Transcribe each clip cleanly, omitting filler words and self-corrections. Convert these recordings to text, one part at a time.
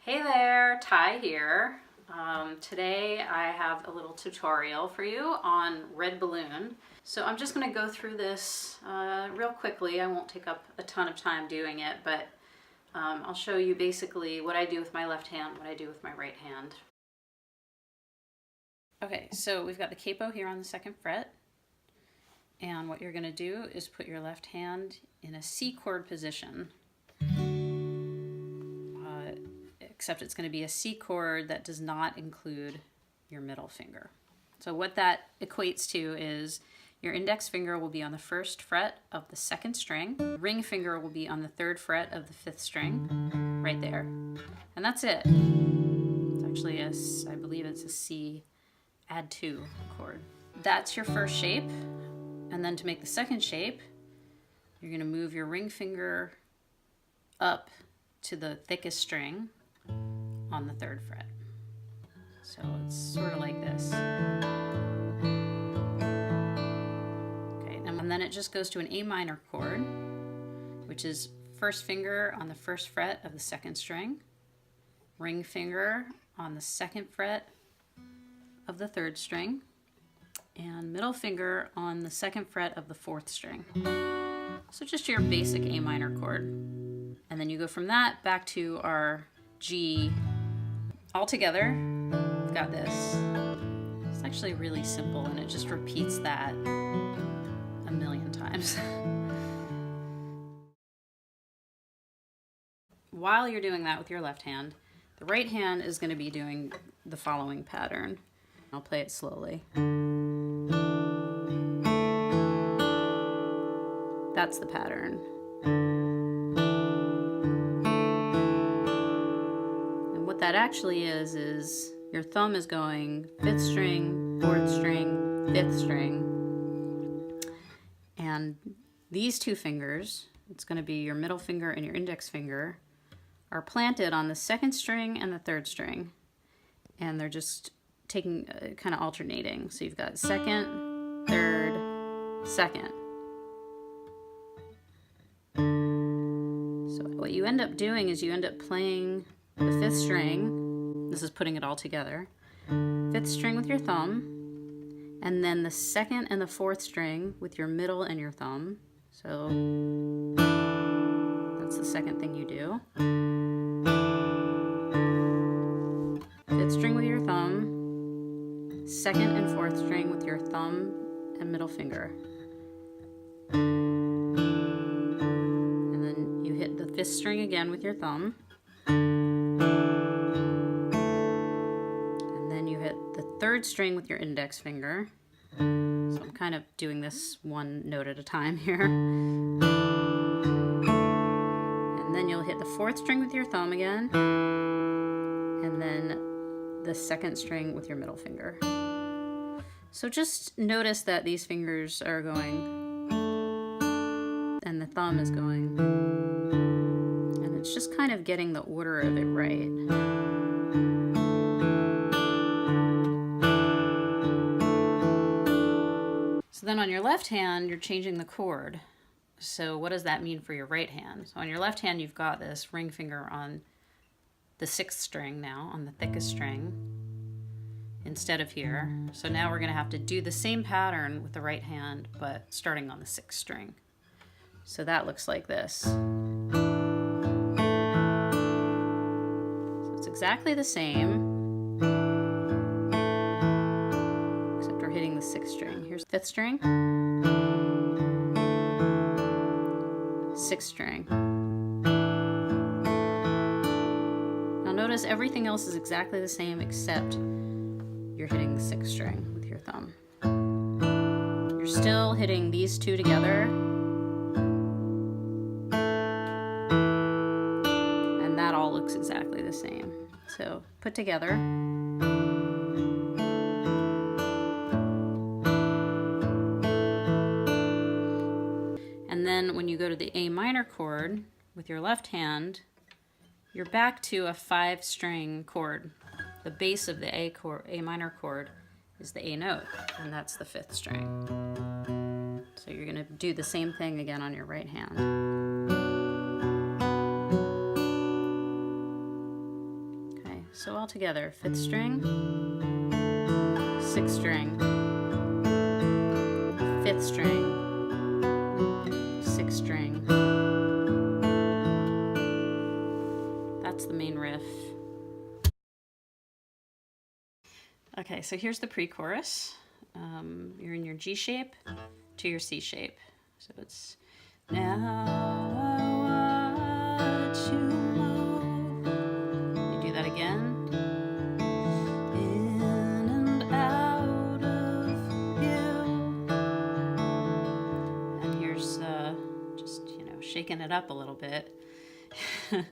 Hey there, Ty here. Today I have a little tutorial for you on red balloon. So I'm just going to go through this real quickly. I won't take up a ton of time doing it, but I'll show you basically what I do with my left hand, what I do with my right hand. Okay, so we've got the capo here on the 2nd fret. And what you're going to do is put your left hand in a C chord position. Except it's going to be a C chord that does not include your middle finger. So what that equates to is your index finger will be on the 1st fret of the 2nd string. Ring finger will be on the 3rd fret of the 5th string, right there. And that's it. It's actually I believe it's a C add 2 chord. That's your first shape. And then to make the second shape, you're going to move your ring finger up to the thickest string on the 3rd fret. So it's sort of like this. Okay, and then it just goes to an A minor chord, which is 1st finger on the 1st fret of the 2nd string, ring finger on the 2nd fret of the 3rd string, and middle finger on the 2nd fret of the 4th string. So just your basic A minor chord. And then you go from that back to our G. All together, we've got this. It's actually really simple and it just repeats that a million times. While you're doing that with your left hand, the right hand is going to be doing the following pattern. I'll play it slowly. That's the pattern. What that actually is your thumb is going 5th string, 4th string, 5th string. And these two fingers, it's going to be your middle finger and your index finger, are planted on the 2nd string and the 3rd string. And they're just taking, kind of alternating. So you've got 2nd, 3rd, 2nd. So what you end up doing is you end up playing the 5th string, this is putting it all together, 5th string with your thumb, and then the 2nd and the 4th string with your middle and your thumb. So that's the second thing you do. 5th string with your thumb, 2nd and 4th string with your thumb and middle finger. And then you hit the 5th string again with your thumb. And then you hit the 3rd string with your index finger. So I'm kind of doing this one note at a time here. And then you'll hit the 4th string with your thumb again. And then the 2nd string with your middle finger. So just notice that these fingers are going and the thumb is going. And it's just kind of getting the order of it right. So then on your left hand, you're changing the chord. So what does that mean for your right hand? So on your left hand, you've got this ring finger on the 6th string now, on the thickest string, instead of here. So now we're going to have to do the same pattern with the right hand, but starting on the 6th string. So that looks like this. So it's exactly the same, except we're hitting the 6th string. Here's 5th string, 6th string. Now notice everything else is exactly the same except you're hitting the 6th string with your thumb. You're still hitting these two together, and that all looks exactly the same. So put together. And then when you go to the A minor chord with your left hand, you're back to a 5-string chord. The base of the A minor chord is the A note, and that's the 5th string. So you're going to do the same thing again on your right hand. together. 5th string, 6th string, 5th string, 6th string. That's the main riff. Okay, so here's the pre-chorus. You're in your G shape to your C shape. So it's now I watch you move. You do that again. In and out of you. And here's just, shaking it up a little bit. You're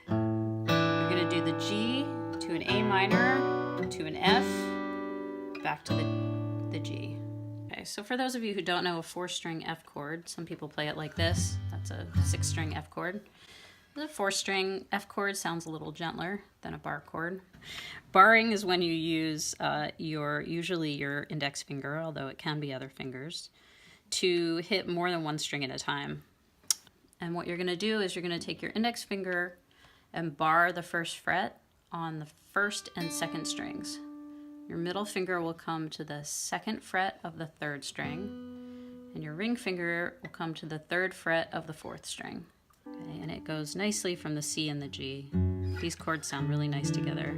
gonna do the G to an A minor, to an F, back to the G. Okay, so for those of you who don't know a 4-string F chord, some people play it like this. That's a 6-string F chord. The 4-string F chord sounds a little gentler than a bar chord. Barring is when you use usually your index finger, although it can be other fingers, to hit more than one string at a time. And what you're gonna do is you're gonna take your index finger and bar the 1st fret on the 1st and 2nd strings. Your middle finger will come to the 2nd fret of the 3rd string, and your ring finger will come to the 3rd fret of the 4th string. Okay, and it goes nicely from the C and the G. These chords sound really nice together.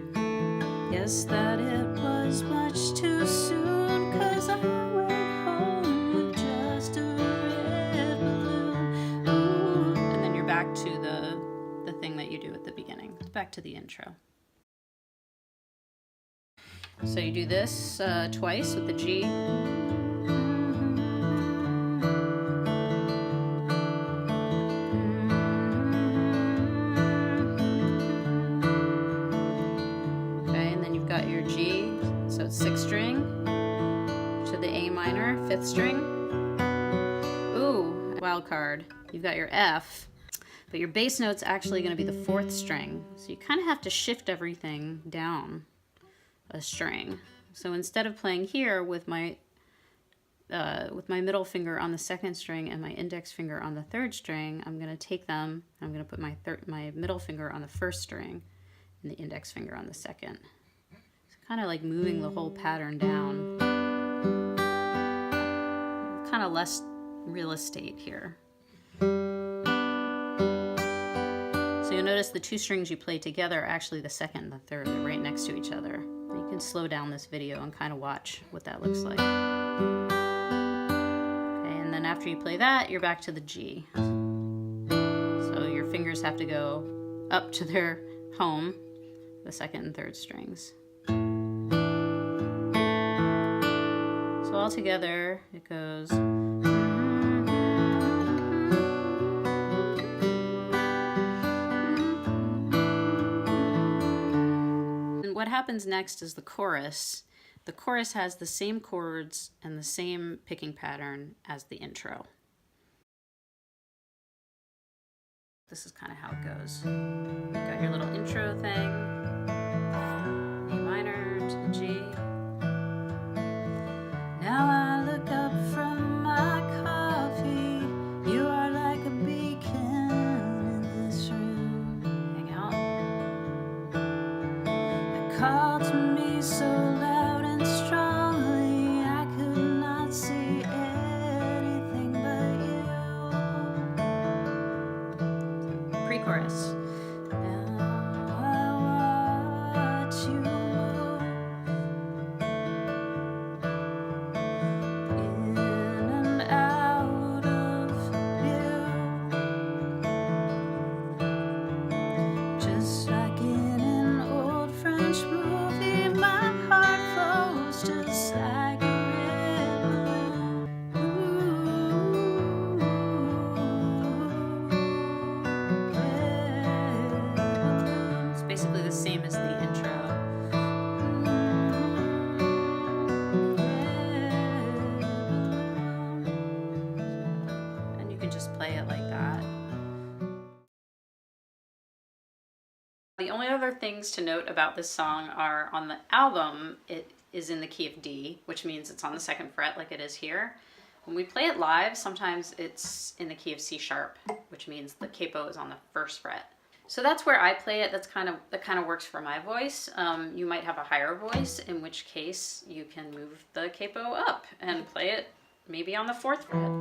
Guess that it was much too soon, 'cause I went home with just a red balloon. Ooh. And then you're back to the thing that you do at the beginning. Back to the intro. So you do this twice with the G. Okay, and then you've got your G, so it's 6th string, to the A minor, 5th string. Ooh, wild card. You've got your F, but your bass note's actually going to be the 4th string. So you kind of have to shift everything down a string. So instead of playing here with my middle finger on the 2nd string and my index finger on the 3rd string, I'm going to take them, I'm going to put my middle finger on the 1st string and the index finger on the 2nd. So kind of like moving the whole pattern down. Kind of less real estate here. So you'll notice the 2 strings you play together are actually the 2nd and the 3rd. They're right next to each other. You can slow down this video and kind of watch what that looks like. Okay, and then after you play that, you're back to the G. So your fingers have to go up to their home, the 2nd and 3rd strings. So all together, it goes. What happens next is the chorus. The chorus has the same chords and the same picking pattern as the intro. This is kind of how it goes. You've got your little intro thing, A minor to the G. Now I look up from my coffee. You are like a beacon in this room. Hang out. Called to me so loud and strongly, I could not see anything but you. Pre-chorus. Now I watch you move in and out of you, just like in an old French movie, my heart flows just like a red balloon. Ooh, red balloon. It's basically the same as the intro. And you can just play it like that. The only other things to note about this song are on the album, it is in the key of D, which means it's on the 2nd fret like it is here. When we play it live, sometimes it's in the key of C sharp, which means the capo is on the 1st fret. So that's where I play it. That kind of works for my voice. You might have a higher voice, in which case you can move the capo up and play it maybe on the 4th fret.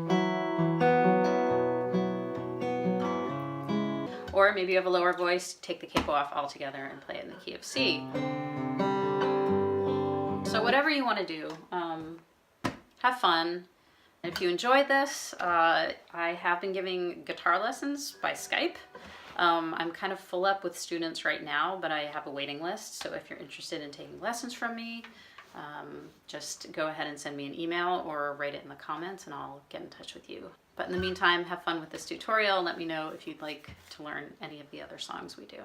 Or maybe you have a lower voice, take the capo off altogether and play it in the key of C. So whatever you want to do, have fun. And if you enjoyed this, I have been giving guitar lessons by Skype. I'm kind of full up with students right now, but I have a waiting list. So if you're interested in taking lessons from me, just go ahead and send me an email or write it in the comments and I'll get in touch with you. But in the meantime, have fun with this tutorial. Let me know if you'd like to learn any of the other songs we do. All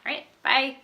right, bye.